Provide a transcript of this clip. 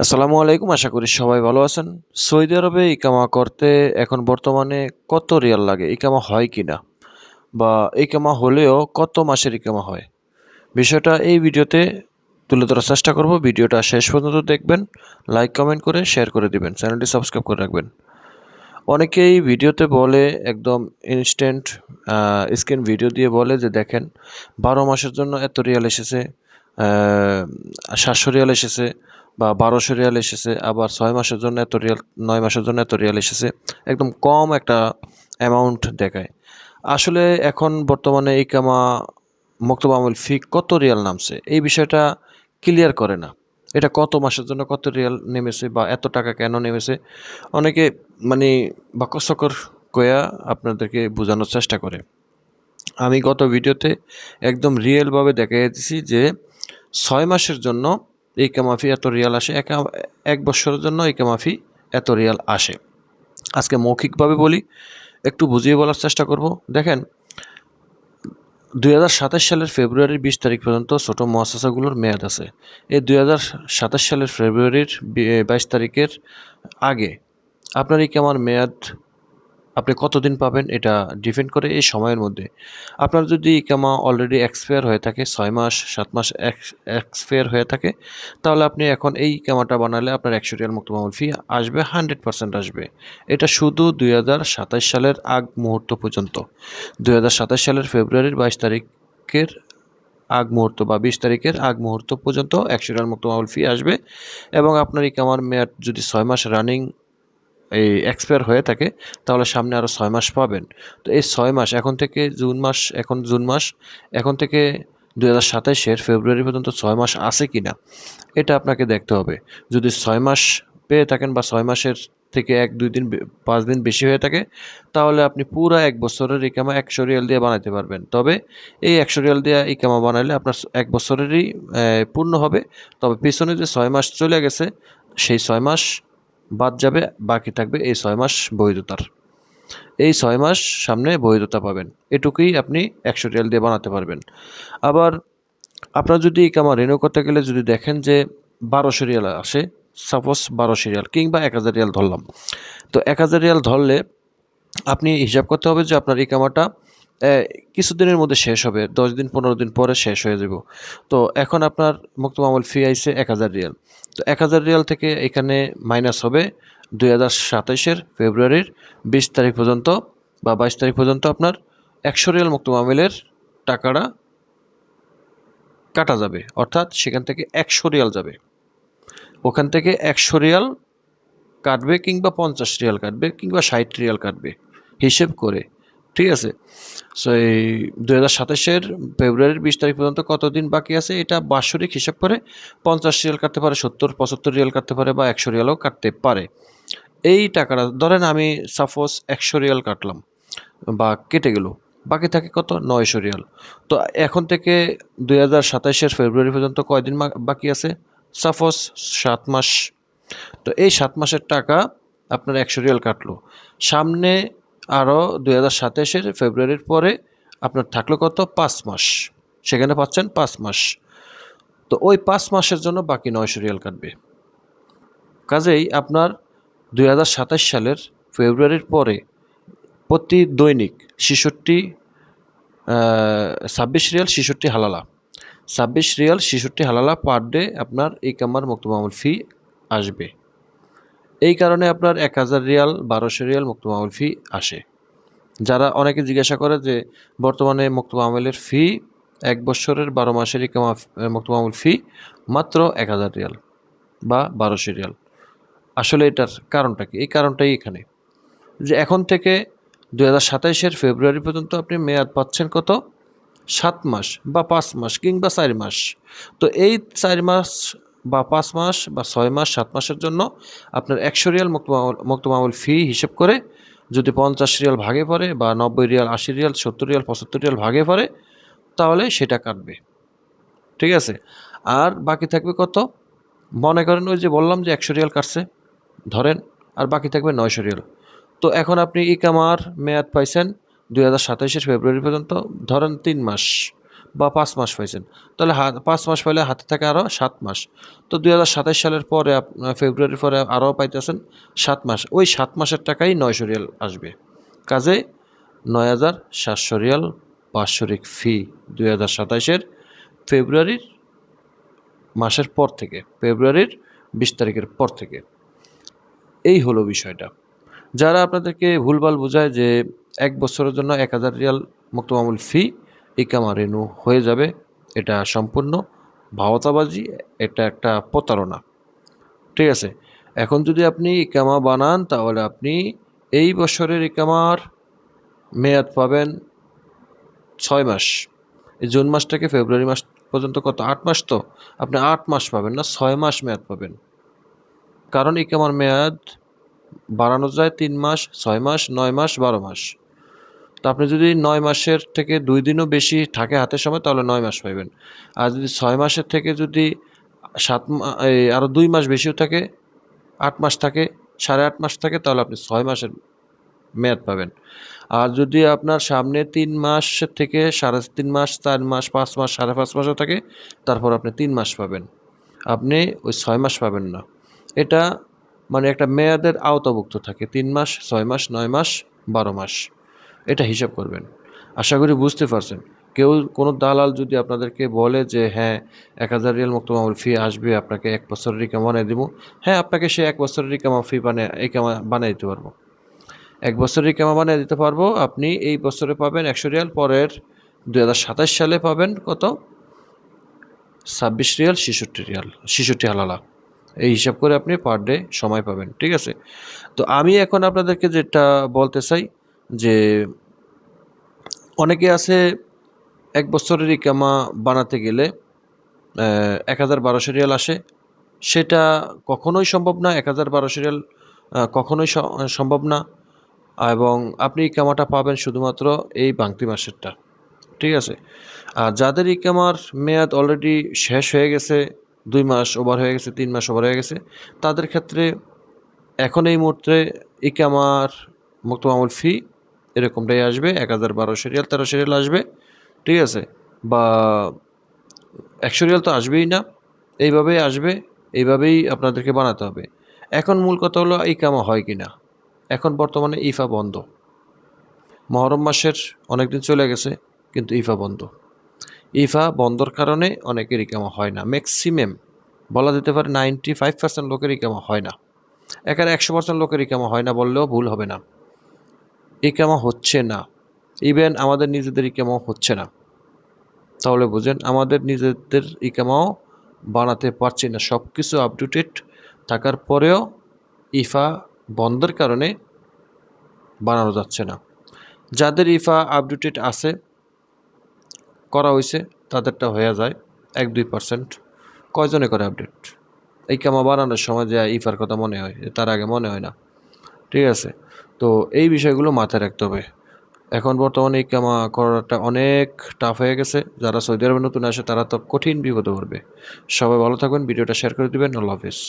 আসসালামু আলাইকুম, আশা করি সবাই ভালো আছেন। সৌদি আরবে ইকামা করতে এখন বর্তমানে কত রিয়াল লাগে, ইকামা হয় কিনা, বা ইকামা হলেও কত মাসের ইকামা হয়, বিষয়টা এই ভিডিওতে তুলে ধরার চেষ্টা করব। ভিডিওটা শেষ পর্যন্ত দেখবেন, লাইক কমেন্ট করে শেয়ার করে দিবেন, চ্যানেলটি সাবস্ক্রাইব করে রাখবেন। অনেকেই ভিডিওতে বলে একদম ইনস্ট্যান্ট স্ক্রিন ভিডিও দিয়ে বলে যে দেখেন 12 মাসের জন্য এত রিয়াল এসেছে, 700 রিয়াল এসেছে, বা 1200 রিয়াল এসেছে, আবার 6 মাসের জন্য এত রিয়াল, 9 মাসের জন্য এত রিয়াল এসেছে। একদম কম একটা অ্যামাউন্ট দেখায়। আসলে এখন বর্তমানে ইকামা মক্তব আমল ফি কত রিয়াল নামছে এই বিষয়টা ক্লিয়ার করে না। এটা কত মাসের জন্য কত রিয়াল নেমেছে বা এত টাকা কেন নেমেছে, অনেকে মানে বাকসকর কয়া আপনাদেরকে বোঝানোর চেষ্টা করে। আমি গত ভিডিওতে একদম রিয়েলভাবে দেখাই দিছি যে 6 মাসের জন্য এই কামাফি এত রিয়াল আসে, এক বছরের জন্য এই কামাফি এত রিয়াল আসে। আজকে মৌখিকভাবে বলি, একটু বুঝিয়ে বলার চেষ্টা করব। দেখেন, 2027 সালের ফেব্রুয়ারির 20 তারিখ পর্যন্ত ছোট মুআসাসাগুলোর মেয়াদ আছে। এই 2027 সালের ফেব্রুয়ারির 22 তারিখের আগে আপনার ইকামার মেয়াদ আপনি কতদিন পাবেন এটা ডিপেন্ড করে এই সময়ের মধ্যে। আপনার যদি ইকামা অলরেডি এক্সপায়ার হয়ে থাকে, 6 মাস 7 মাস এক্সপায়ার হয়ে থাকে, তাহলে আপনি এখন এই ইকামাটা বানালে আপনার 100 রিয়াল মুক্ত মামুল ফি আসবে, 100% আসবে। এটা শুধু 2027 সালের আগ মুহূর্ত পর্যন্ত। 2027 সালের ফেব্রুয়ারির 22 তারিখের আগ মুহূর্ত বা 20 তারিখের আগ মুহূর্ত পর্যন্ত 100 রিয়াল মুক্ত মামুল ফি আসবে। এবং আপনার ইকামার মেয়াদ যদি 6 মাস রানিং এই এক্সপায়ার হয়ে থাকে, তাহলে সামনে আরও 6 মাস পাবেন। তো এই 6 মাস এখন থেকে জুন মাস, এখন জুন মাস, এখন থেকে 2027-এর ফেব্রুয়ারি পর্যন্ত 6 মাস আছে কিনা এটা আপনাকে দেখতে হবে। যদি 6 মাস পেয়ে থাকেন বা 6 মাসের থেকে 1-2 দিন 5 দিন বেশি হয়ে থাকে, তাহলে আপনি পুরো 1 বছরের ইকামা 100 রিয়াল দিয়ে বানাতে পারবেন। তবে এই 100 রিয়াল দিয়ে ইকামা বানালে আপনার 1 বছরেরই পূর্ণ হবে। তবে পিছনে যে 6 মাস চলে গেছে, সেই 6 মাস বাদ যাবে, বাকি থাকবে এই 6 মাস বৈধতার। এই 6 মাস সামনে বৈধতা পাবেন, এটুকুই আপনি 100 রিয়াল দিয়ে বানাতে পারবেন। আবার আপনার যদি ইকামা রিনিউ করতে গেলে যদি দেখেন যে 1200 রিয়াল আসে, সাপোজ 1200 রিয়াল কিংবা 1000 রিয়াল ধরলাম, তো 1000 রিয়াল ধরলে আপনি হিসাব করতে হবে যে আপনার ইকামাটা কিছুদিনের মধ্যে শেষ হবে, 10 দিন 15 দিন পরে শেষ হয়ে যাব। তো এখন আপনার মুক্ত মামুল ফি আইছে 1000 রিয়াল। তো 1000 রিয়াল থেকে এখানে মাইনাস হবে 2027-এর ফেব্রুয়ারির 20 তারিখ পর্যন্ত বা 22 তারিখ পর্যন্ত আপনার 100 রিয়াল মুক্ত মামুলের টাকাটা কাটা যাবে। অর্থাৎ সেখান থেকে 100 রিয়াল যাবে, ওখান থেকে 100 রিয়াল কাটবে, কিংবা 50 রিয়াল কাটবে, কিংবা 60 রিয়াল কাটবে হিসেব করে। ঠিক আছে? সো এই 2027-এর ফেব্রুয়ারির 20 তারিখ পর্যন্ত কতদিন বাকি আছে এটা বাৎসরিক হিসাব করে 50 রিয়াল কাটতে পারে, 70-75 রিয়াল কাটতে পারে, বা 100 রিয়ালও কাটতে পারে। এই টাকাটা ধরেন আমি সাপোজ 100 রিয়াল কাটলাম বা কেটে গেল, বাকি থাকে কত, 900 রিয়াল। তো এখন থেকে 2027-এর ফেব্রুয়ারি পর্যন্ত কয়দিন বাকি আছে, সাপোজ 7 মাস। তো এই 7 মাসের টাকা আপনার 100 রিয়াল কাটলো। সামনে আরও 2027-এর ফেব্রুয়ারির পরে আপনার থাকলো কত, 5 মাস। সেখানে পাচ্ছেন 5 মাস। তো ওই 5 মাসের জন্য বাকি 900 রিয়াল কাটবে। কাজেই আপনার 2027 সালের ফেব্রুয়ারির পরে প্রতি দৈনিক 26 Real 66 halala, 26 Real 66 halala per day আপনার এই কামার মুক্ত মামুল ফি আসবে। এই কারণে আপনার 1000 রিয়াল 1200 রিয়াল মুক্ত মামুল ফি আসে। যারা অনেকে জিজ্ঞাসা করে যে বর্তমানে মুক্ত মামুলের ফি 1 বছরের 12 মাসের ইকামা মুক্ত মামুল ফি মাত্র 1000 রিয়াল বা 1200 রিয়াল। আসলে এটার কারণটা কি? এই কারণটাই এখানে, যে এখন থেকে 2027-এর ফেব্রুয়ারি পর্যন্ত আপনি মেয়াদ পাচ্ছেন কত, 7 মাস বা 5 মাস কিংবা 4 মাস। তো এই 4 মাস বা 5 মাস বা 6 মাস 7 মাসের জন্য আপনার 100 রিয়াল মুক্ত মামুল ফি হিসেব করে যদি 50 রিয়াল ভাগে পড়ে বা 90 রিয়াল 80 রিয়াল 70 রিয়াল 75 রিয়াল ভাগে পড়ে, তাহলে সেটা কাটবে। ঠিক আছে? আর বাকি থাকবে কত, মনে করেন ওই যে বললাম যে 100 রিয়াল কাটছে ধরেন, আর বাকি থাকবে 900 রিয়াল। তো এখন আপনি ইকামার মেয়াদ পাইছেন 2027-এর ফেব্রুয়ারি পর্যন্ত, ধরেন 3 মাস। বা 5 মাস পাইছেন, তাহলে 5 মাস পাইলে হাতে থাকে আরও 7 মাস। তো 2027 সালের পরে ফেব্রুয়ারির পরে আরও পাইতেছেন 7 মাস, ওই 7 মাসের টাকাই 900 রিয়াল আসবে। কাজে 9,700 রিয়াল বাৎসরিক ফি 2027-এর ফেব্রুয়ারির মাসের পর থেকে, ফেব্রুয়ারির 20 তারিখের পর থেকে। এই হলো বিষয়টা। যারা আপনাদেরকে ভুলভাল বোঝায় যে 1 বছরের জন্য 1000 রিয়াল মুক্তমামুল ফি ইকামা রেনু হয়ে যাবে, এটা সম্পূর্ণ ভাওতাবাজি, এটা একটা প্রতারণা। ঠিক আছে, এখন যদি আপনি ইকামা বানান তাহলে আপনি এই বছরের ইকামার মেয়াদ পাবেন 6 মাস। এই জুন মাস থেকে ফেব্রুয়ারি মাস পর্যন্ত কত, 8 মাস, তো আপনি 8 মাস পাবেন না, 6 মাস মেয়াদ পাবেন। কারণ ইকামার মেয়াদ বাড়ানো যায় 3 মাস, 6 মাস, 9 মাস, 12 মাস। তো আপনি যদি 9 মাসের থেকে 2 দিনও বেশি থাকে হাতের সময় তাহলে 9 মাস পাবেন। আর যদি 6 মাসের থেকে যদি আরও 2 মাস বেশিও থাকে, 8 মাস থাকে, 8.5 মাস থাকে, তাহলে আপনি 6 মাসের মেয়াদ পাবেন। আর যদি আপনার সামনে 3 মাসের থেকে 3.5 মাস, 4 মাস, 5 মাস, 5.5 মাসও থাকে, তারপর আপনি 3 মাস পাবেন, আপনি ওই 6 মাস পাবেন না। এটা মানে একটা মেয়াদের আওতাভুক্ত থাকে 3 মাস, 6 মাস, 9 মাস, 12 মাস, এটা হিসাব করবেন। আশা করি বুঝতে পারছেন। কেউ কোনো দালাল যদি আপনাদেরকে বলে যে হ্যাঁ 1000 রিয়াল মুক্তমামুল ফি আসবে, আপনাকে 1 বছরের ইকামা বানিয়ে দিব, হ্যাঁ আপনাকে সে 1 বছরের ইকামা ফি ইকামা বানিয়ে দিতে পারবো, 1 বছরের ইকামা বানিয়ে দিতে পারবো। আপনি এই বছরে পাবেন 100 রিয়াল, পরের 2027 সালে পাবেন কত, 26 রিয়াল, 66 রিয়াল, 66 হালালা, এই হিসাব করে আপনি পার ডে সময় পাবেন। ঠিক আছে, তো আমি এখন আপনাদেরকে যেটা বলতে চাই যে অনেকে আছে 1 বছরের ইকামা বানাতে গেলে 1012 রিয়াল আসে, সেটা কখনোই সম্ভব না। 1012 রিয়াল কখনোই সম্ভব না, এবং আপনি ইকামাটা পাবেন শুধুমাত্র এই বাংতি মাসেরটা। ঠিক আছে, আর যাদের ইকামার মেয়াদ অলরেডি শেষ হয়ে গেছে, 2 মাস ওভার হয়ে গেছে, 3 মাস ওভার হয়ে গেছে, তাদের ক্ষেত্রে এখন এই মুহূর্তে ইকামার মুক্তমামুল ফি এরকমটাই আসবে, 1012 রিয়াল, 1300 রিয়াল আসবে। ঠিক আছে, বা 100 রিয়াল তো আসবেই না, এইভাবেই আসবে, এইভাবেই আপনাদেরকে বানাতে হবে। এখন মূল কথা হলো ইকামা হয় কি না। এখন বর্তমানে ইফা বন্ধ, মহরম মাসের অনেকদিন চলে গেছে কিন্তু ইফা বন্ধ। ইফা বন্ধর কারণে অনেকের ইকামা হয় না, ম্যাক্সিমাম বলা যেতে পারে 95% লোকের ইকামা হয় না। এখানে 100% লোকের ইকামা হয় না বললেও ভুল হবে না। ইকামা হচ্ছে না, ইভেন আমাদের নিজেদের ইকামাও হচ্ছে না। তাহলে বুঝেন আমাদের নিজেদের ইকামাও বানাতে পারছি না। সব কিছু আপডেটেড থাকার পরেও ইফা বন্ধের কারণে বানানো যাচ্ছে না। যাদের ইফা আপডেটেড আছে, করা হয়েছে, তাদেরটা হয়ে যায় 1-2%। কয়জনে করে আপডেট? ইকামা বানানোর সময় যে ইফার কথা মনে হয়, তার আগে মনে হয় না। ঠিক আছে, তো এই বিষয়গুলো মাথায় রাখতে হবে। এখন বর্তমানে ইকামা করাটা অনেক টাফ হয়ে গেছে। যারা সৌদি আরবে নতুন আসে তারা তো কঠিন বিপদে পড়বে। সবাই ভালো থাকবেন, ভিডিওটা শেয়ার করে দিবেন। আল্লাহ হাফিজ।